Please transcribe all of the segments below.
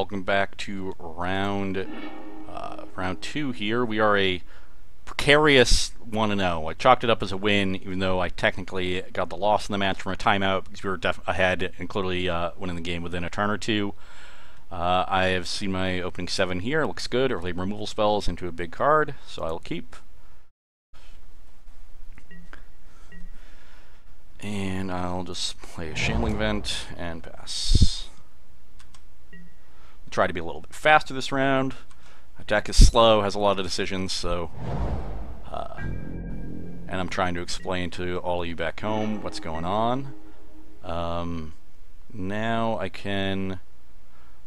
welcome back to round 2 here. We are a precarious 1-0. I chalked it up as a win, even though I technically got the loss in the match from a timeout because we were ahead and clearly winning the game within a turn or two. I have seen my opening 7 here. Looks good. Early removal spells into a big card, so I'll keep. And I'll just play a Shambling Vent and pass. I'll try to be a little bit faster this round. My deck is slow, has a lot of decisions, so... and I'm trying to explain to all of you back home what's going on. Now I can...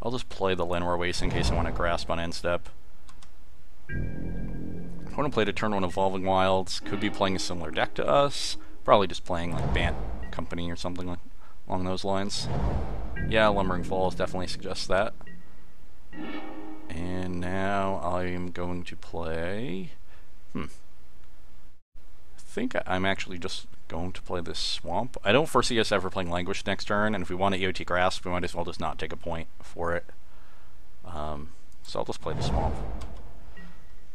I'll just play the Llanowar Waste in case I want to grasp on end step. Opponent played a turn 1 Evolving Wilds. Could be playing a similar deck to us. Probably just playing like Bant Company or something like along those lines. Yeah, Lumbering Falls definitely suggests that. And now I'm going to play... I think I'm actually just going to play this Swamp. I don't foresee us ever playing Languish next turn, and if we want to EOT Grasp, we might as well just not take a point for it. So I'll just play the Swamp.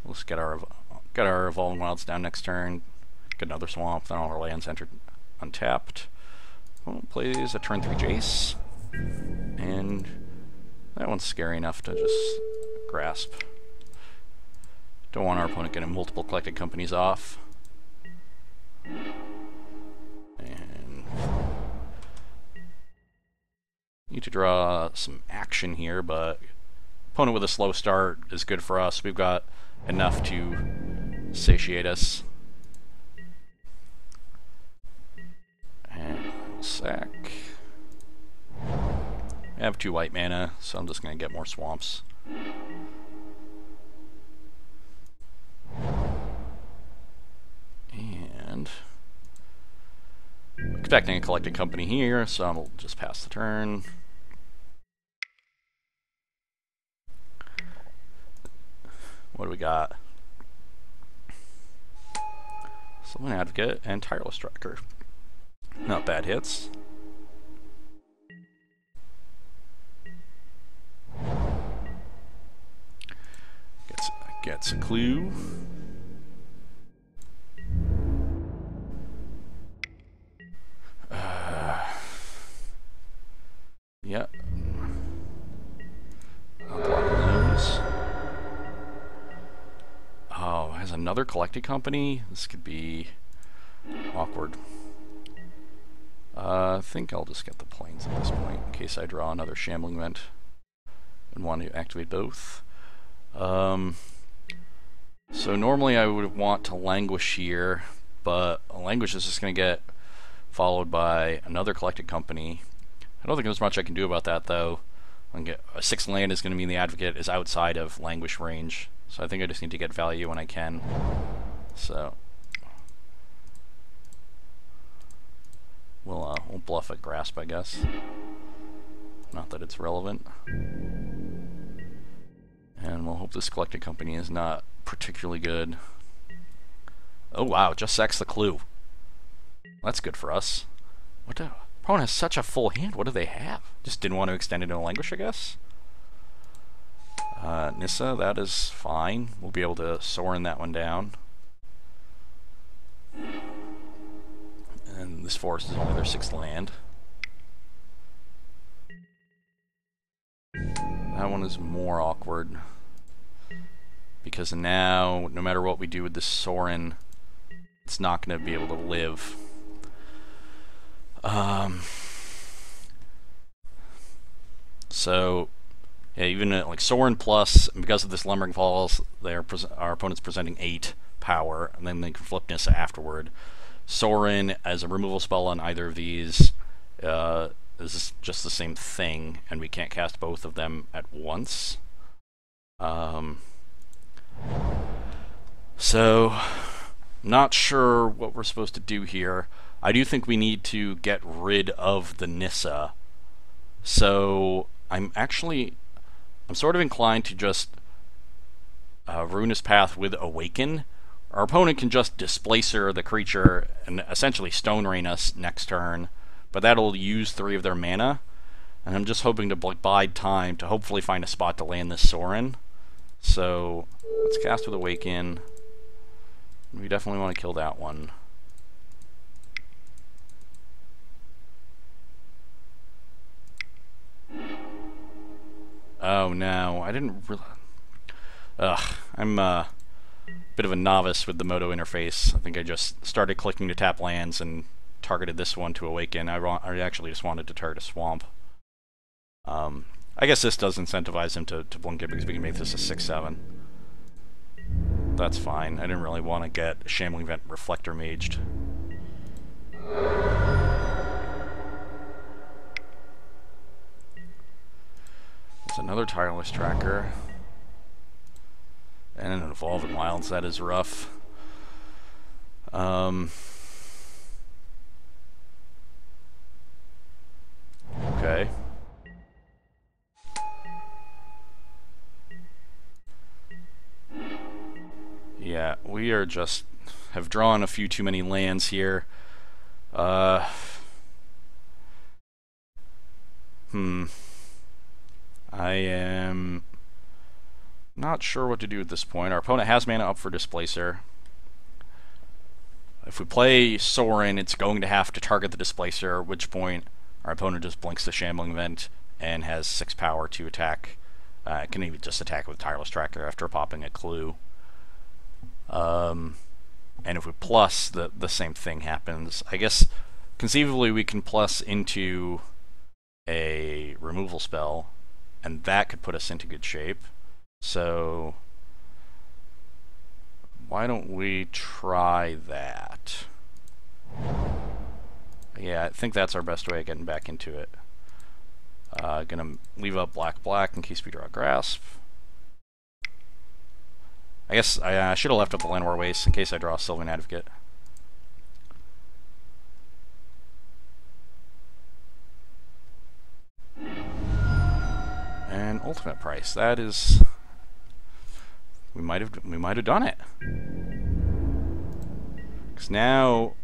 We'll just get our Evolving Wilds down next turn. Get another Swamp, then all our lands entered untapped. Well, plays a turn 3 Jace. And that one's scary enough to just grasp. Don't want our opponent getting multiple Collected Companies off. And need to draw some action here, but opponent with a slow start is good for us. We've got enough to satiate us. And we'll sack. I have 2 white mana, so I'm just going to get more swamps. And expecting a Collected Company here, so I'll just pass the turn. What do we got? Sylvan Advocate and Tireless Striker. Not bad hits. Gets a clue. Yep. I'll block those. Oh, has another Collected Company? This could be awkward. I think I'll just get the plains at this point, in case I draw another Shambling Vent and want to activate both. So normally I would want to Languish here, but a Languish is just going to get followed by another Collected Company. I don't think there's much I can do about that, though. I can get a 6 land is going to mean the Advocate is outside of Languish range, so I think I just need to get value when I can. So we'll bluff at Grasp, I guess. Not that it's relevant. And we'll hope this Collected Company is not particularly good. Oh wow, just sacks the clue. That's good for us. What the... Opponent has such a full hand, what do they have? Just didn't want to extend it into Languish, I guess? Nissa, that is fine. We'll be able to Sorin that one down. And this forest is only their 6th land. That one is more awkward. Because now, no matter what we do with this Sorin, it's not going to be able to live. So, yeah, even like Sorin plus, and because of this Lumbering Falls, our opponent's presenting 8 power, and then they can flip Nissa afterward. Sorin, as a removal spell on either of these, is just the same thing, and we can't cast both of them at once. So, not sure what we're supposed to do here. I do think we need to get rid of the Nissa. So, I'm sort of inclined to just Ruinous Path with Awaken. Our opponent can just Displacer the creature and essentially Stone Rain us next turn, but that'll use 3 of their mana. And I'm just hoping to bide time to hopefully find a spot to land this Sorin. So let's cast with Awaken. We definitely want to kill that one. Oh no, I didn't really... I'm a bit of a novice with the Moto interface. I think I just started clicking to tap lands and targeted this one to Awaken. I actually just wanted to target a Swamp. I guess this does incentivize him to blink it because we can make this a 6/7. That's fine. I didn't really want to get Shambling Vent Reflector maged. There's another Tireless Tracker. And an Evolving Wilds, that is rough. Okay. Yeah, we are just have drawn a few too many lands here. I am not sure what to do at this point. Our opponent has mana up for Displacer. If we play Sorin, it's going to have to target the Displacer, at which point our opponent just blinks the Shambling Vent and has 6 power to attack. Can even just attack with Tireless Tracker after popping a Clue. And if we plus, the same thing happens. I guess conceivably we can plus into a removal spell, and that could put us into good shape. So why don't we try that? Yeah, I think that's our best way of getting back into it. Gonna leave up black in case we draw Grasp. I guess I should have left up the Llanowar Waste in case I draw a Sylvan Advocate. And Ultimate Price. That is... We might have done it. Because now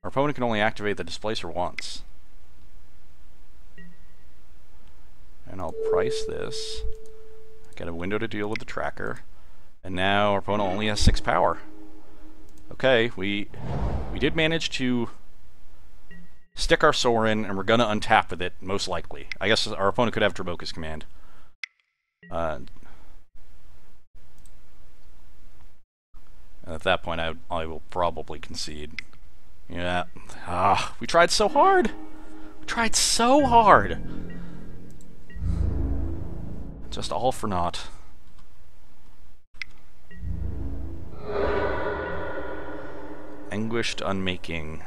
our opponent can only activate the Displacer once. And I'll price this. Get a window to deal with the tracker. And now our opponent only has 6 power. Okay, we did manage to stick our Sorin, and we're gonna untap with it, most likely. I guess our opponent could have Traboka's Command. At that point, I will probably concede. Yeah. We tried so hard! We tried so hard! Just all for naught. Anguished Unmaking.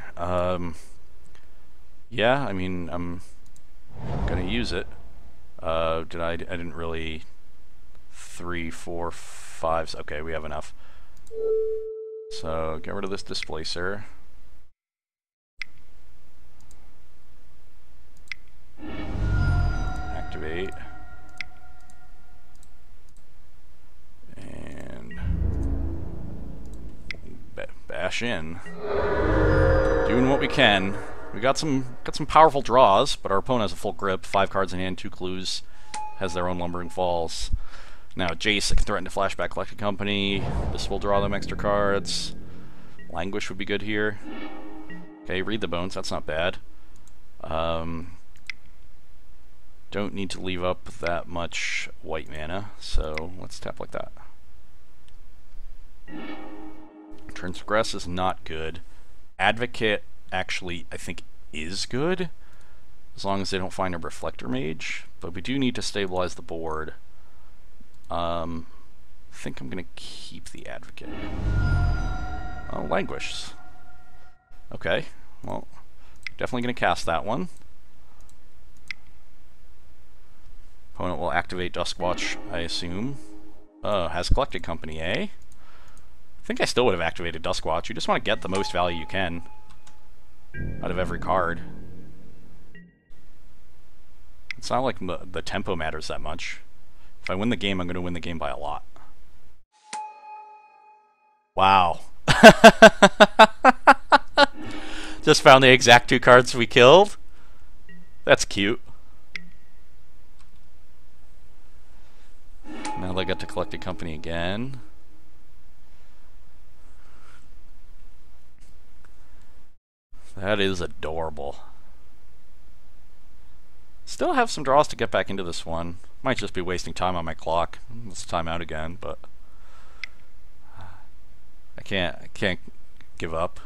Yeah, I mean, I'm gonna use it. I didn't really... 3, 4, 5... Okay, we have enough. So, get rid of this Displacer. Activate. And... bash in. Doing what we can. We got some powerful draws, but our opponent has a full grip, 5 cards in hand, 2 clues, has their own Lumbering Falls. Now Jace can threaten to flashback Collected Company. This will draw them extra cards. Languish would be good here. Okay, Read the Bones, that's not bad. Don't need to leave up that much white mana, so let's tap like that. Transgress is not good. Advocate actually, I think, is good, as long as they don't find a Reflector Mage, but we do need to stabilize the board. I think I'm going to keep the Advocate. Oh, Languish. Okay, well, definitely going to cast that one. Opponent will activate Duskwatch, I assume. Has Collected Company, eh? I think I still would have activated Duskwatch. You just want to get the most value you can out of every card. It's not like the tempo matters that much. If I win the game, I'm going to win the game by a lot. Wow. Just found the exact 2 cards we killed? That's cute. Now they got to collect a company again. That is adorable. Still have some draws to get back into this one. Might just be wasting time on my clock. Let's time out again, but I can't give up.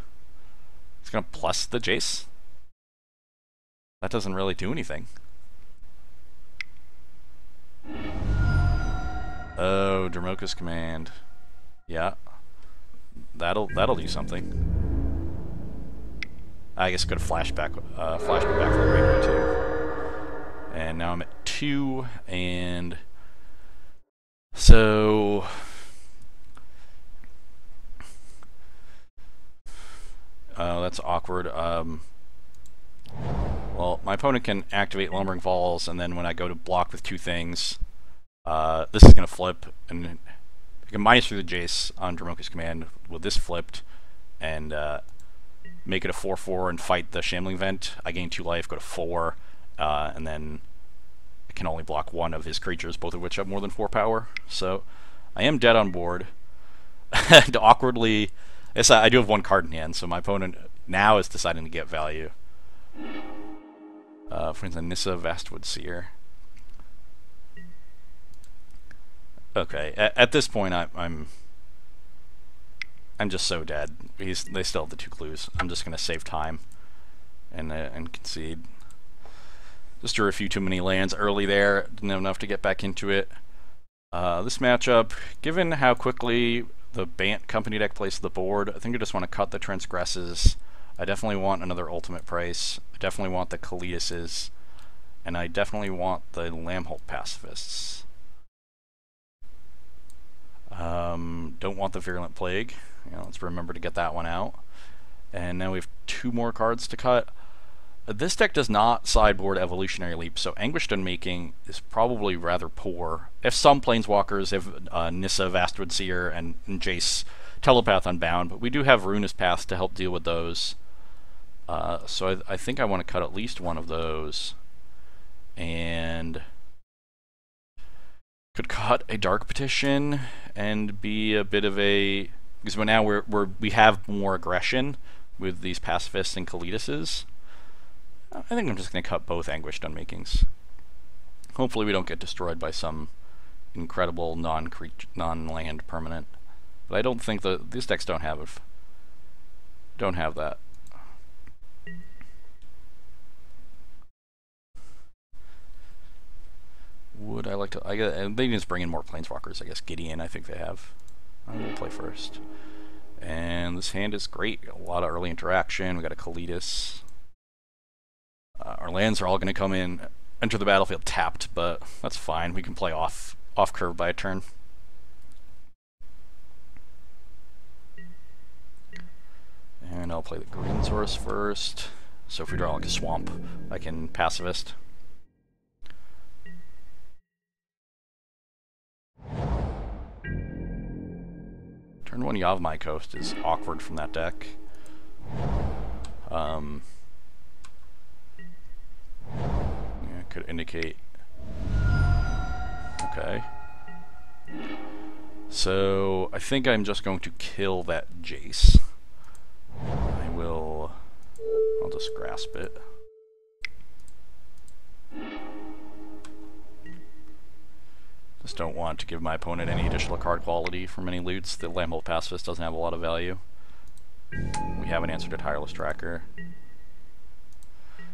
It's gonna plus the Jace. That doesn't really do anything. Oh, Dramoka's command. Yeah. That'll do something. I guess I could have flashed me back for a rainbow too. And now I'm at 2, and so that's awkward. Well, my opponent can activate Lumbering Falls, and then when I go to block with 2 things, this is going to flip, and I can minus through the Jace on Dramoka's command with this flipped, and make it a 4/4 and fight the Shambling Vent. I gain 2 life, go to 4, and then I can only block 1 of his creatures, both of which have more than 4 power. So I am dead on board. And awkwardly, yes, I do have 1 card in hand, so my opponent now is deciding to get value. For instance, Nissa Vastwood Seer. Okay, at this point I'm just so dead. They still have the 2 clues. I'm just gonna save time and concede. Just drew a few too many lands early there. Didn't have enough to get back into it. This matchup, given how quickly the Bant Company deck plays to the board, I think I just want to cut the Transgresses. I definitely want another Ultimate Price. I definitely want the Kalidases. And I definitely want the Lambholt Pacifists. Don't want the Virulent Plague. Let's remember to get that one out. And now we have 2 more cards to cut. This deck does not sideboard Evolutionary Leap, so Anguished Unmaking is probably rather poor. If some Planeswalkers have Nissa, Vastwood Seer, and Jace Telepath Unbound, but we do have Ruinous Paths to help deal with those. So I think I want to cut at least one of those. And could cut a Dark Petition and be a bit of a... Because now we have more aggression with these Pacifists and Kalidases. I think I'm just going to cut both Anguished Unmakings. Hopefully we don't get destroyed by some incredible non-land permanent. But I don't think these decks don't have that. Would I like to... they just bring in more Planeswalkers, I guess. Gideon, I think they have. I will play first. And this hand is great. A lot of early interaction. We got a Kalidas. Our lands are all going to come in, enter the battlefield tapped, but that's fine. We can play off curve by a turn. And I'll play the green source first. So if we draw like a swamp, I can pacifist. Turn 1 Yavimaya Coast is awkward from that deck. Yeah, could indicate. Okay. So I think I'm just going to kill that Jace. I'll just grasp it. Just don't want to give my opponent any additional card quality from any loots. The Lambholt Pacifist doesn't have a lot of value. We haven't answered a Tireless Tracker.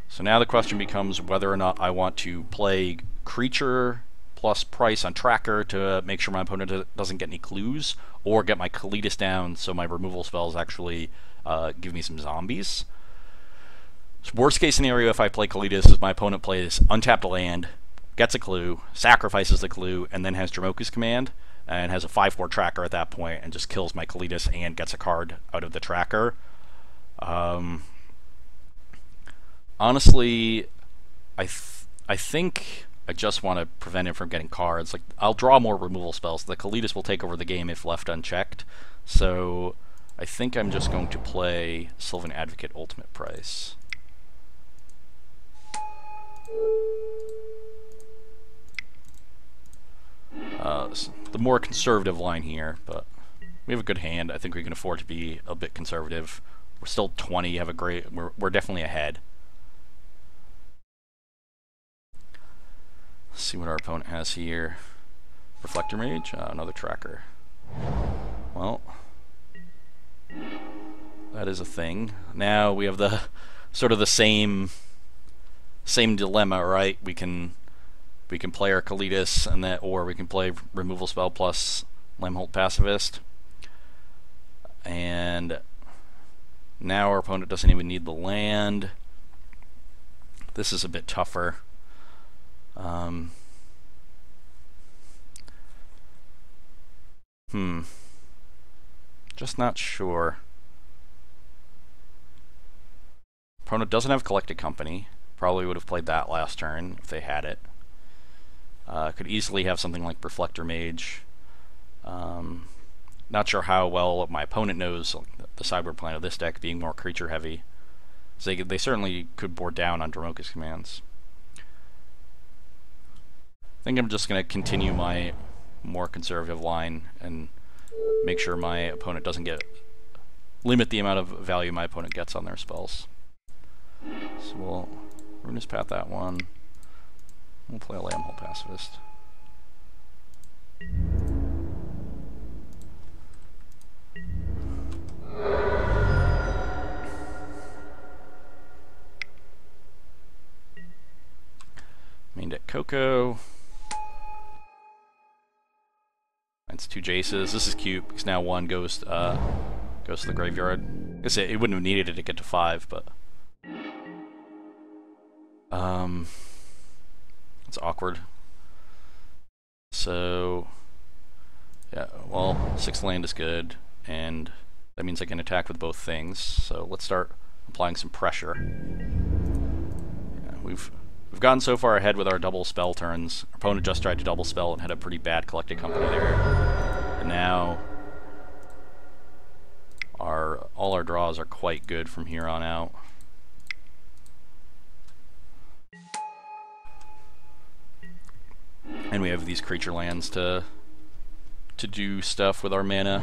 So now the question becomes whether or not I want to play creature plus price on Tracker to make sure my opponent doesn't get any clues, or get my Kalidas down so my removal spells actually give me some zombies. So worst case scenario if I play Kalidas is my opponent plays untapped land, gets a clue, sacrifices the clue, and then has Dramoka's command, and has a 5/4 tracker at that point, and just kills my Kalidas and gets a card out of the tracker. Honestly, I think I just want to prevent him from getting cards. Like, I'll draw more removal spells. The Kalidas will take over the game if left unchecked. So I think I'm just going to play Sylvan Advocate Ultimate Price. The more conservative line here, but we have a good hand. I think we can afford to be a bit conservative. We're still 20. Have a great. We're definitely ahead. Let's see what our opponent has here. Reflector Mage, another tracker. Well, that is a thing. Now we have the sort of the same dilemma, right? We can play our Kalitas and that, or we can play removal spell plus Lemholt Pacifist. And now our opponent doesn't even need the land. This is a bit tougher. Just not sure. Opponent doesn't have Collected Company. Probably would have played that last turn if they had it. Could easily have something like Reflector Mage. Not sure how well my opponent knows the sideboard plan of this deck being more creature heavy. So they certainly could board down on Dromoka's commands. I think I'm just going to continue my more conservative line and make sure my opponent doesn't limit the amount of value my opponent gets on their spells. So we'll Ruinous Path that one. We'll play a Lamhole Pacifist. Main deck Coco. That's 2 Jaces. This is cute because now 1 goes to the graveyard. I guess it wouldn't have needed it to get to 5, but it's awkward. So yeah, well, 6 land is good, and that means I can attack with both things. So let's start applying some pressure. Yeah, we've gotten so far ahead with our double spell turns. Our opponent just tried to double spell and had a pretty bad Collected Company there. And now all our draws are quite good from here on out. And we have these creature lands to do stuff with our mana.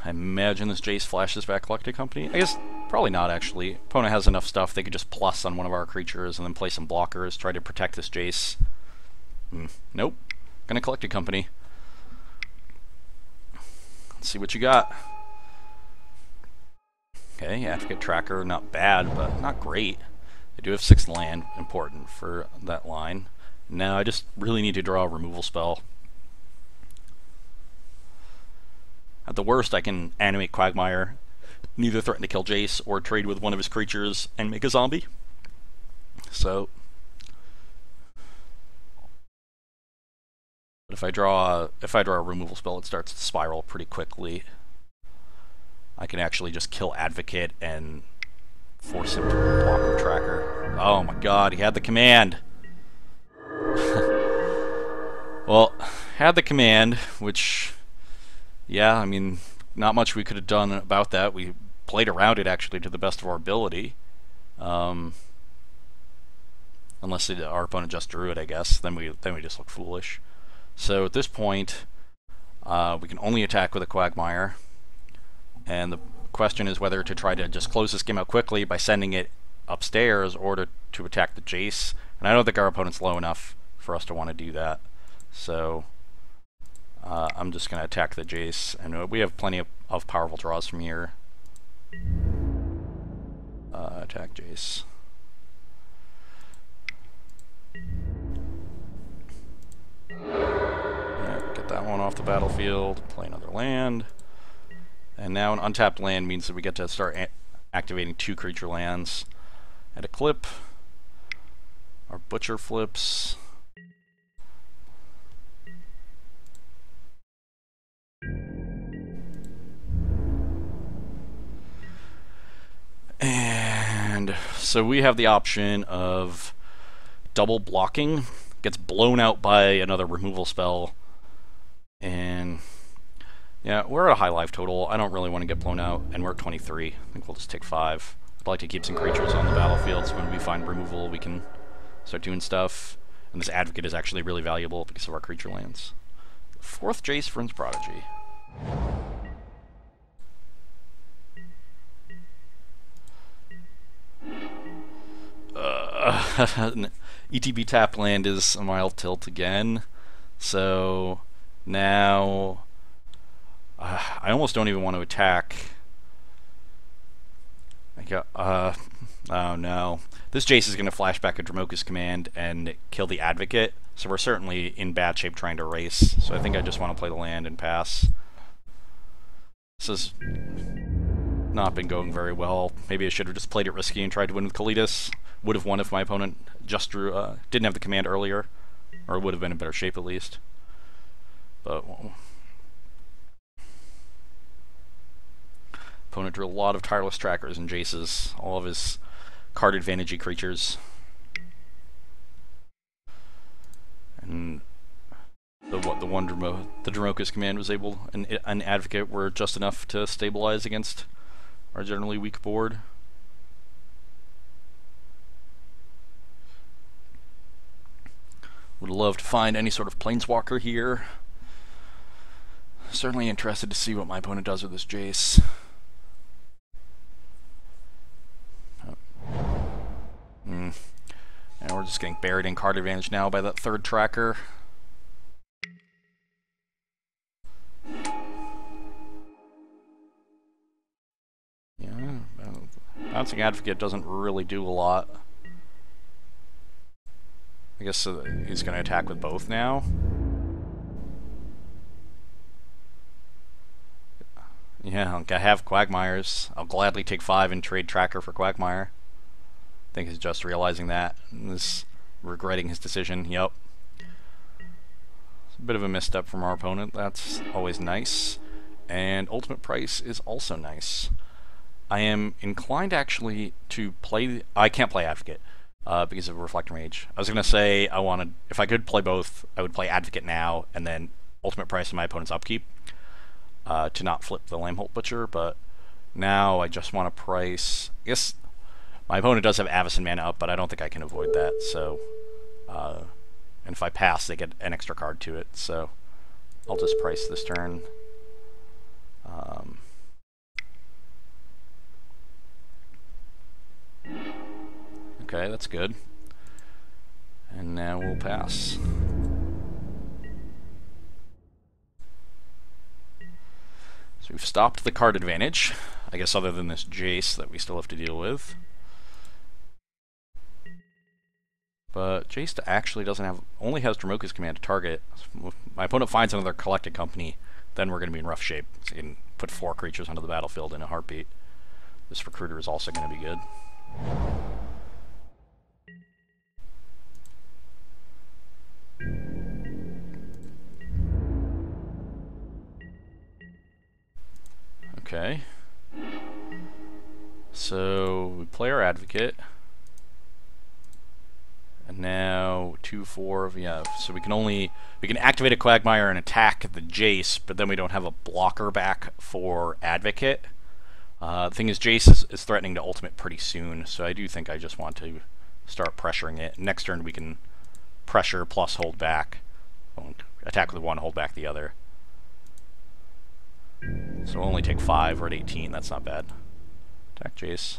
I imagine this Jace flashes back Collected Company. I guess probably not, actually. Opponent has enough stuff. They could just plus on one of our creatures and then play some blockers, try to protect this Jace. Nope. Gonna Collected Company. Let's see what you got. Okay, Advocate Tracker, not bad, but not great. They do have 6 land, important for that line. Now I just really need to draw a removal spell. At the worst, I can animate Quagmire, neither threaten to kill Jace or trade with one of his creatures and make a zombie. So, but if I draw a removal spell, it starts to spiral pretty quickly. I can actually just kill Advocate and force him to block with Tracker. Oh my god, he had the command! Well, had the command, which, yeah, I mean, not much we could have done about that. We played around it, actually, to the best of our ability. Unless our opponent just drew it, I guess. Then we just look foolish. So at this point, we can only attack with a Quagmire. And the question is whether to try to just close this game out quickly by sending it upstairs or to attack the Jace. And I don't think our opponent's low enough for us to want to do that. So I'm just going to attack the Jace. And we have plenty of powerful draws from here. Attack Jace. Yeah, get that one off the battlefield. Play another land. And now an untapped land means that we get to start activating 2 creature lands. Add a clip. Our Butcher flips. And so we have the option of double blocking. Gets blown out by another removal spell. And Yeah, we're at a high life total. I don't really want to get blown out, and we're at 23. I think we'll just take 5. I'd like to keep some creatures on the battlefield, so when we find removal, we can start doing stuff. And this Advocate is actually really valuable because of our creature lands. 4th Jace Vryn's Prodigy. ETB tapped land is a mild tilt again. So now I almost don't even want to attack. Oh no. This Jace is going to flash back a Dromoka's Command and kill the Advocate, so we're certainly in bad shape trying to race. So I think I just want to play the land and pass. This has not been going very well. Maybe I should have just played it risky and tried to win with Kalitas. Would have won if my opponent just didn't have the command earlier, or would have been in better shape at least. But well, opponent drew a lot of Tireless Trackers and Jaces, all of his card advantage-y creatures. And the Dromoka's Command was able, and an Advocate were just enough to stabilize against our generally weak board. Would love to find any sort of Planeswalker here. Certainly interested to see what my opponent does with this Jace. And we're just getting buried in card advantage now by that 3rd tracker. Yeah, Bouncing Advocate doesn't really do a lot. I guess he's going to attack with both now. Yeah, I have Quagmires. I'll gladly take 5 and trade Tracker for Quagmire. I think he's just realizing that and is regretting his decision. Yep. It's a bit of a misstep from our opponent. That's always nice. And Ultimate Price is also nice. I am inclined actually to play... I can't play Advocate. Because of Reflector Mage. I was going to say if I could play both, I would play Advocate now, and then Ultimate Price in my opponent's upkeep, to not flip the Lamholt Butcher, but now I just want to price... I guess my opponent does have Avacyn mana up, but I don't think I can avoid that, so... and if I pass, they get an extra card to it, so I'll just price this turn. Okay, that's good. And now we'll pass. So we've stopped the card advantage, I guess other than this Jace that we still have to deal with. But Jace actually only has Dromoka's Command to target. If my opponent finds another Collected Company, then we're going to be in rough shape. So he can put 4 creatures onto the battlefield in a heartbeat. This Recruiter is also going to be good. Okay. So we play our Advocate. And now 2/4 yeah, so we can activate a Quagmire and attack the Jace, but then we don't have a blocker back for Advocate. The thing is, Jace is threatening to ultimate pretty soon, so I do think I just want to start pressuring it. Next turn we can pressure plus hold back. Attack with one, hold back the other. So we'll only take 5, we're at 18, that's not bad. Attack Jace.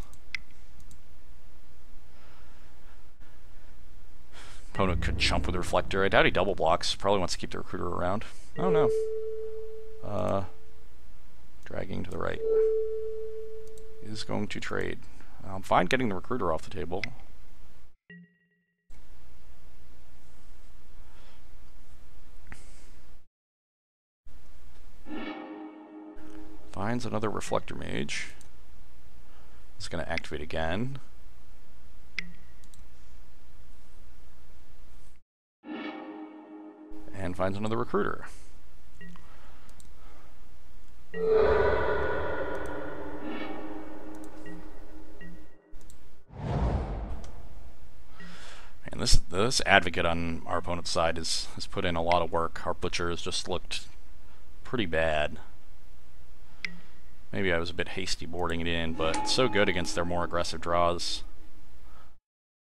Opponent could chump with Reflector. I doubt he double blocks. Probably wants to keep the Recruiter around. Oh no. Dragging to the right. Is going to trade. I'm fine getting the Recruiter off the table. Finds another Reflector Mage. It's going to activate again. And finds another Recruiter. And this Advocate on our opponent's side has put in a lot of work. Our Butcher has just looked pretty bad. Maybe I was a bit hasty boarding it in, but it's so good against their more aggressive draws.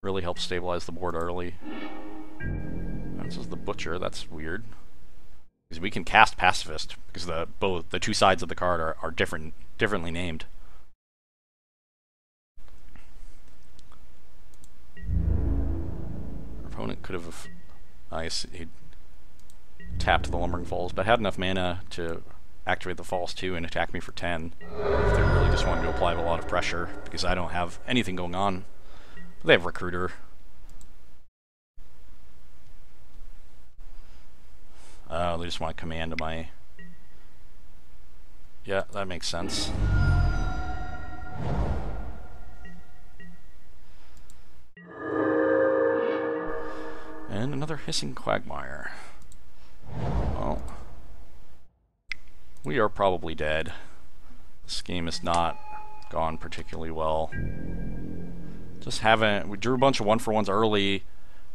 Really helps stabilize the board early. This is the Butcher, that's weird. Because we can cast Pacifist, because both the two sides of the card are differently named. Our opponent could have, I guess he tapped the Lumbering Falls, but had enough mana to activate the Falls too and attack me for 10. If they really just wanted to apply a lot of pressure, because I don't have anything going on. But they have Recruiter. They just want to command my... Yeah, that makes sense. And another Hissing Quagmire. Well, we are probably dead. This game has not gone particularly well. Just haven't... We drew a bunch of 1-for-1s early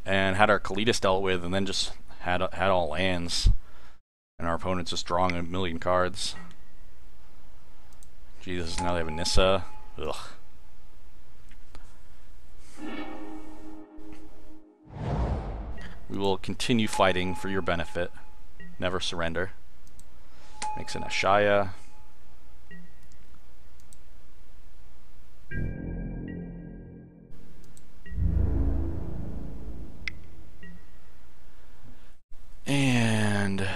and had our Kalitas dealt with, and then just had all lands. And our opponent's just drawing a million cards. Jesus, now they have a Nissa. Ugh. We will continue fighting for your benefit. Never surrender. Makes an Ashaya. And I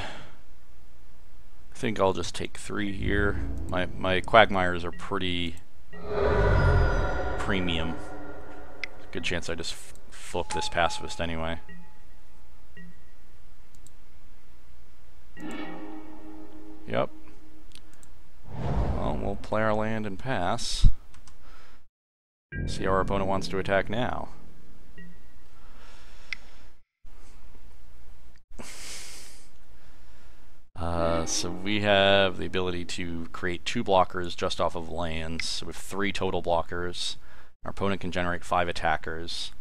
think I'll just take 3 here. My Quagmires are pretty premium. Good chance I just flip this Pacifist anyway. Yep. Well, we'll play our land and pass. See how our opponent wants to attack now. So we have the ability to create 2 blockers just off of lands. So we have 3 total blockers. Our opponent can generate 5 attackers.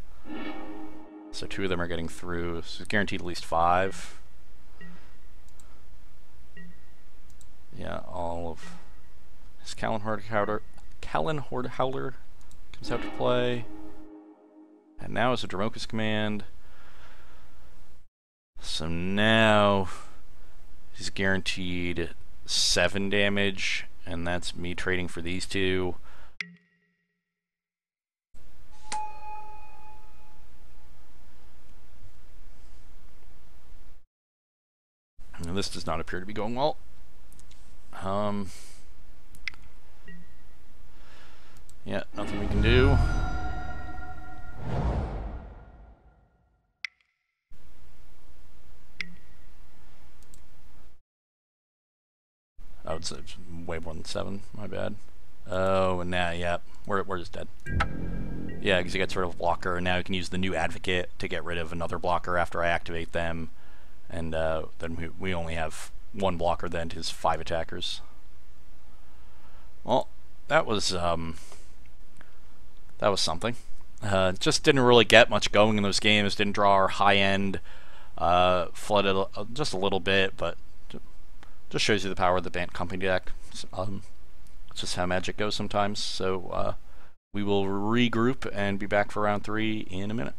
So 2 of them are getting through. So it's guaranteed at least 5. Yeah, all of his Callan Horde Howler comes out to play. And now is a Dromoka's Command. So now he's guaranteed 7 damage, and that's me trading for these 2. And this does not appear to be going well. Yeah, nothing we can do. Oh, it's way more than 7. My bad. Oh, and now, yeah, we're just dead. Yeah, because he gets rid of a blocker, and now he can use the new Advocate to get rid of another blocker after I activate them. And then we only have 1 blocker then to his 5 attackers. Well, that was something. Just didn't really get much going in those games. Didn't draw our high end. Flooded just a little bit, but just shows you the power of the Bant Company deck. It's just how Magic goes sometimes. So we will regroup and be back for round 3 in a minute.